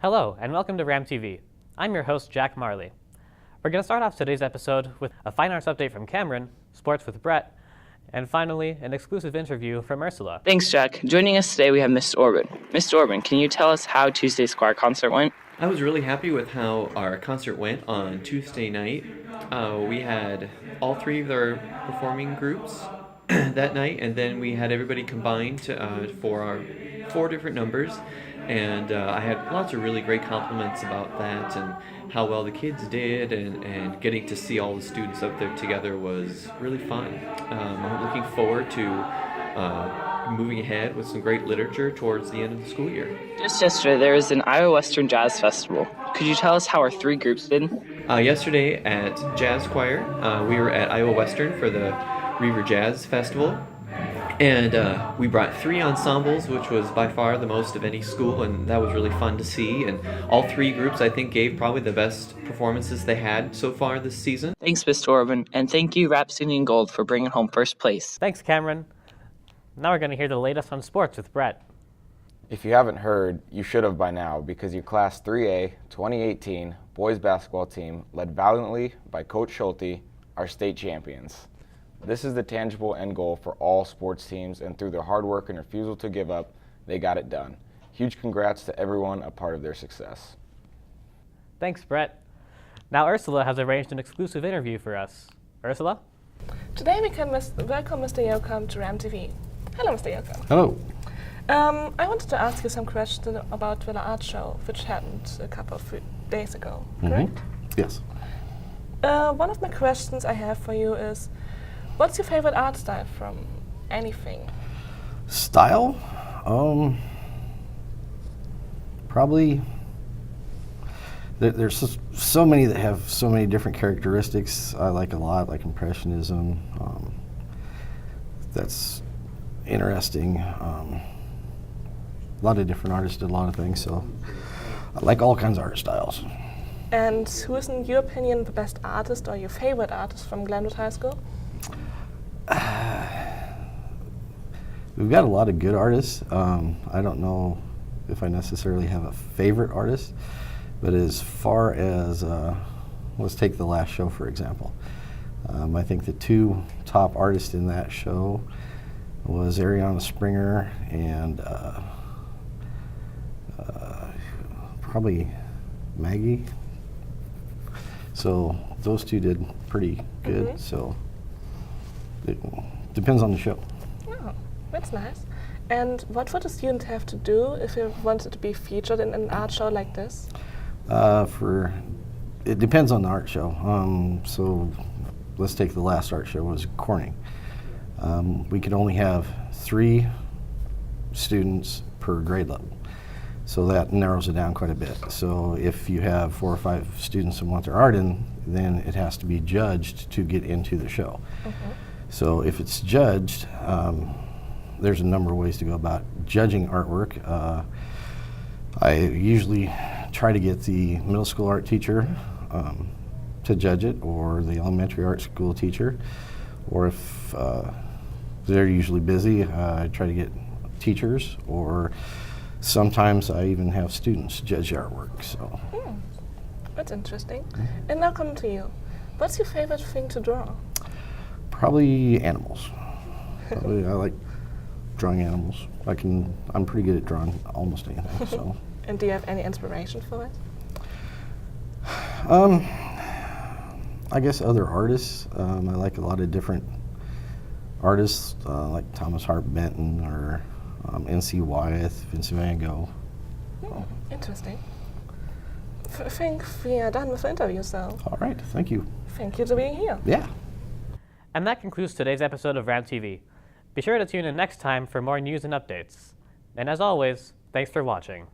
Hello, and welcome to RamTv. I'm your host, Jack Marley. We're going to start off today's episode with a fine arts update from Cameron, sports with Brett, and finally, an exclusive interview from Ursula. Thanks, Jack. Joining us today, we have Mr. Orban. Mr. Orban, can you tell us how Tuesday's choir concert went? I was really happy with how our concert went on Tuesday night. We had all three of our performing groups that night, and then we had everybody combined for our 4 different numbers. And I had lots of really great compliments about that and how well the kids did, and getting to see all the students up there together was really fun. I'm looking forward to moving ahead with some great literature towards the end of the school year. Just yesterday, there was an Iowa Western Jazz Festival. Could you tell us how our 3 groups did? Yesterday at Jazz Choir, we were at Iowa Western for the Reaver Jazz Festival. And we brought 3 ensembles, which was by far the most of any school, and that was really fun to see. And all 3 groups, I think, gave probably the best performances they had so far this season. Thanks, Mr. Orban, and thank you, Rhapsody in Gold, for bringing home first place. Thanks, Cameron. Now we're going to hear the latest on sports with Brett. If you haven't heard, you should have by now, because your Class 3A 2018 boys basketball team, led valiantly by Coach Schulte, are state champions. This is the tangible end goal for all sports teams, and through their hard work and refusal to give up, they got it done. Huge congrats to everyone a part of their success. Thanks, Brett. Now Ursula has arranged an exclusive interview for us. Ursula? Today we can welcome Mr. Yoakum to RamTv. Hello, Mr. Yoakum. Hello. I wanted to ask you some questions about the art show, which happened a couple of days ago, correct? Yes. One of my questions I have for you is, what's your favorite art style from anything? Style? Probably. There's so many that have so many different characteristics. I like a lot, like Impressionism. That's interesting. A lot of different artists did a lot of things, so I like all kinds of art styles. And who is, in your opinion, the best artist or your favorite artist from Glenwood High School? We've got a lot of good artists. I don't know if I necessarily have a favorite artist, but as far as, let's take the last show for example. I think the 2 top artists in that show was Ariana Springer and probably Maggie. So those 2 did pretty good. So it depends on the show. Oh, that's nice. And what would a student have to do if he wanted to be featured in an art show like this? It depends on the art show. So let's take the last art show, was Corning. We could only have 3 students per grade level. So that narrows it down quite a bit. So if you have 4 or 5 students who want their art in, then it has to be judged to get into the show. So if it's judged, there's a number of ways to go about judging artwork. I usually try to get the middle school art teacher to judge it, or the elementary art school teacher, or if they're usually busy, I try to get teachers, or sometimes I even have students judge artwork. So That's interesting. And now coming to you. What's your favorite thing to draw? probably animals. I like drawing animals. I'm pretty good at drawing almost anything. So. And do you have any inspiration for it? I guess other artists. I like a lot of different artists, like Thomas Hart Benton or N.C. Wyeth, Vincent van Gogh. Interesting. I think we are done with the interview, so. All right, thank you. Thank you for being here. Yeah. And that concludes today's episode of RamTv. Be sure to tune in next time for more news and updates. And as always, thanks for watching.